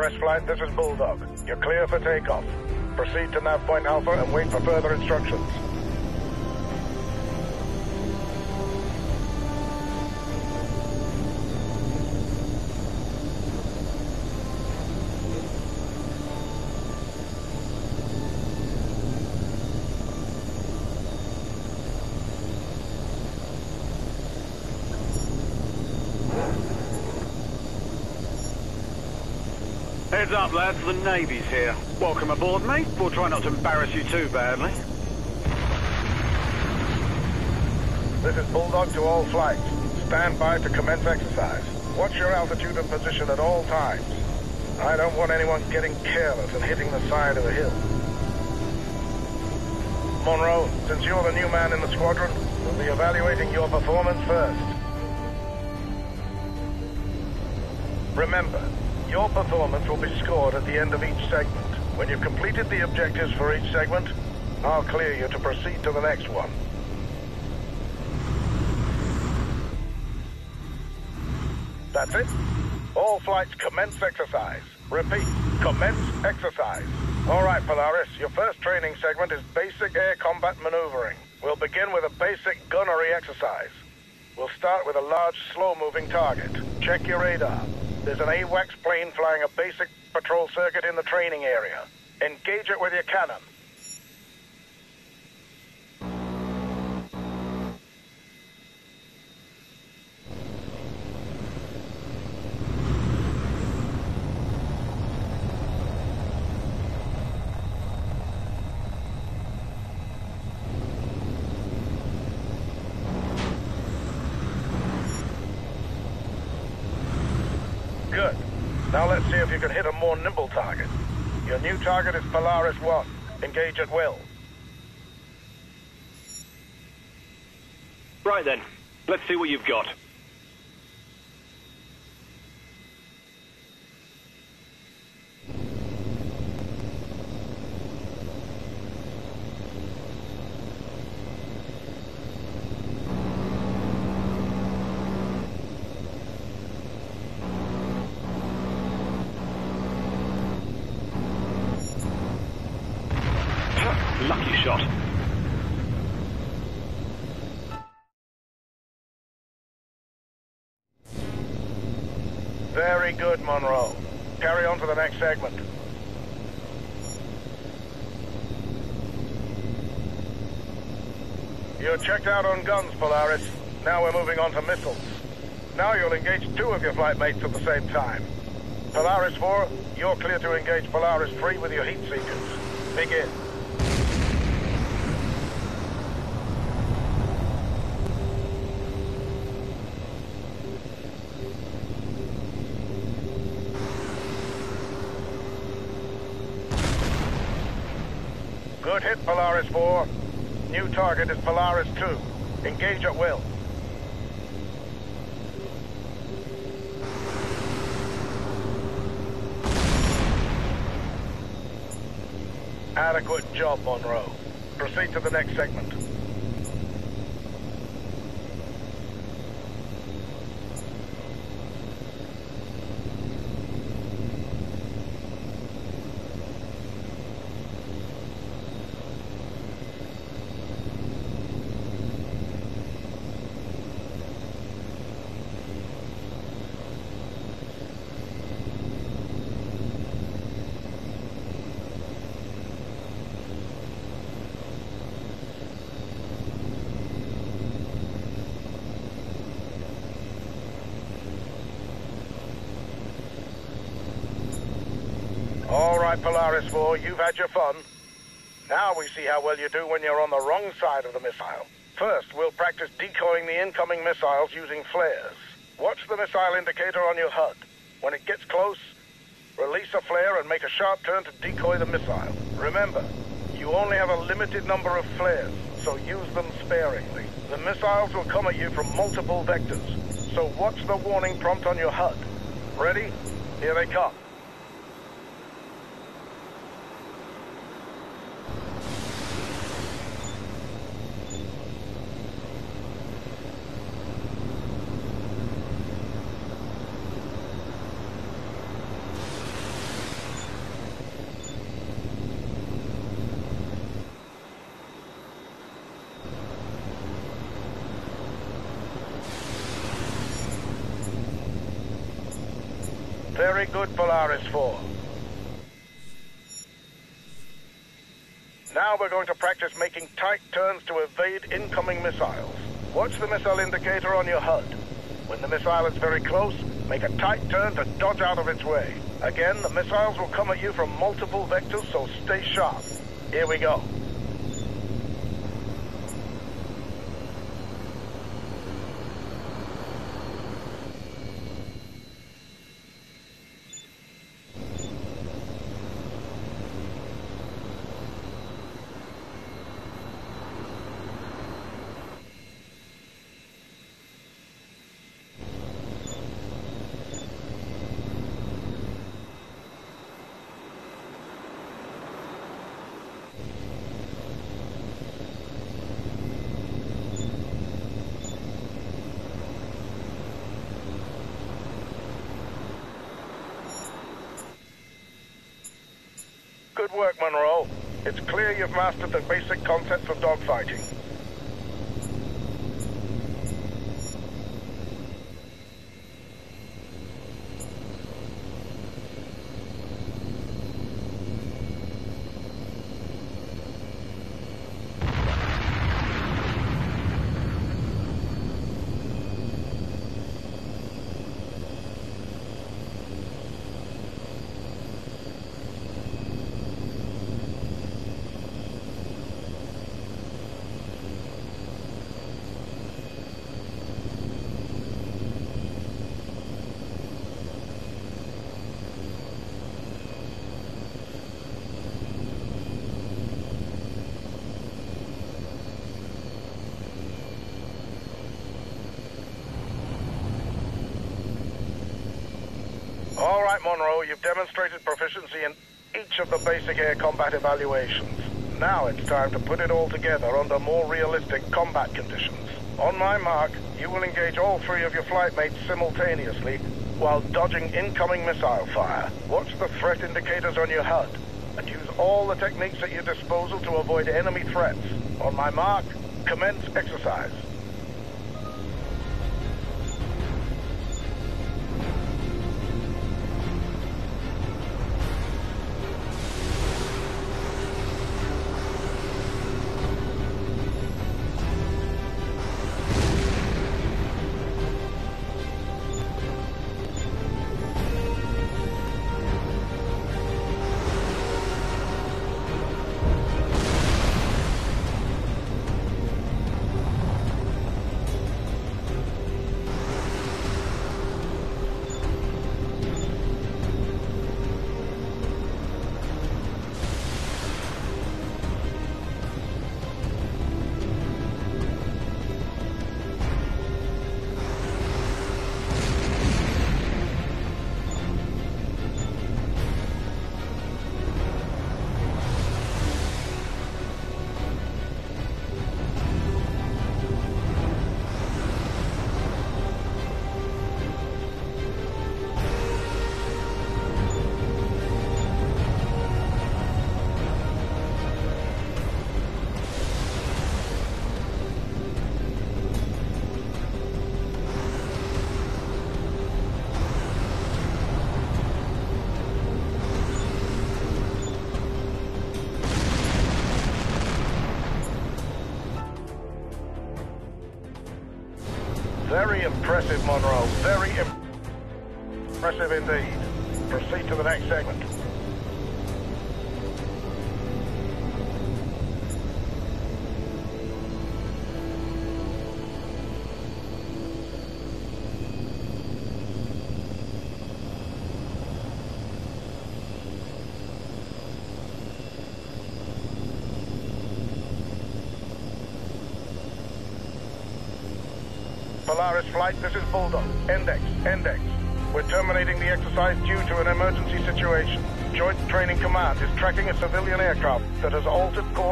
Polaris flight, this is Bulldog. You're clear for takeoff. Proceed to nav point Alpha and wait for further instructions. Heads up, lads, the Navy's here. Welcome aboard, mate. We'll try not to embarrass you too badly. This is Bulldog to all flights. Stand by to commence exercise. Watch your altitude and position at all times. I don't want anyone getting careless and hitting the side of the hill. Monroe, since you're the new man in the squadron, we'll be evaluating your performance first. Remember, your performance will be scored at the end of each segment. When you've completed the objectives for each segment, I'll clear you to proceed to the next one. That's it. All flights commence exercise. Repeat, commence exercise. All right, Polaris, your first training segment is basic air combat maneuvering. We'll begin with a basic gunnery exercise. We'll start with a large, slow-moving target. Check your radar. There's an H.A.W.X plane flying a basic patrol circuit in the training area. Engage it with your cannon. Good. Now let's see if you can hit a more nimble target. Your new target is Polaris 1. Engage at will. Right then, let's see what you've got. Lucky shot. Very good, Monroe. Carry on to the next segment. You're checked out on guns, Polaris. Now we're moving on to missiles. Now you'll engage two of your flight mates at the same time. Polaris 4, you're clear to engage Polaris 3 with your heat seekers. Begin. Good hit, Polaris 4. New target is Polaris 2. Engage at will. Adequate job, Monroe. Proceed to the next segment. All right, Polaris 4, you've had your fun. Now we see how well you do when you're on the wrong side of the missile. First, we'll practice decoying the incoming missiles using flares. Watch the missile indicator on your HUD. When it gets close, release a flare and make a sharp turn to decoy the missile. Remember, you only have a limited number of flares, so use them sparingly. The missiles will come at you from multiple vectors, so watch the warning prompt on your HUD. Ready? Here they come. Very good, Polaris 4. Now we're going to practice making tight turns to evade incoming missiles. Watch the missile indicator on your HUD. When the missile is very close, make a tight turn to dodge out of its way. Again, the missiles will come at you from multiple vectors, so stay sharp. Here we go. Good work, Monroe. It's clear you've mastered the basic concepts of dogfighting. All right, Monroe, you've demonstrated proficiency in each of the basic air combat evaluations. Now it's time to put it all together under more realistic combat conditions. On my mark, you will engage all three of your flight mates simultaneously while dodging incoming missile fire. Watch the threat indicators on your HUD and use all the techniques at your disposal to avoid enemy threats. On my mark, commence exercise. Very impressive, Monroe. Very impressive indeed. Proceed to the next segment. Polaris Flight, this is Bulldog. Index. We're terminating the exercise due to an emergency situation. Joint Training Command is tracking a civilian aircraft that has altered course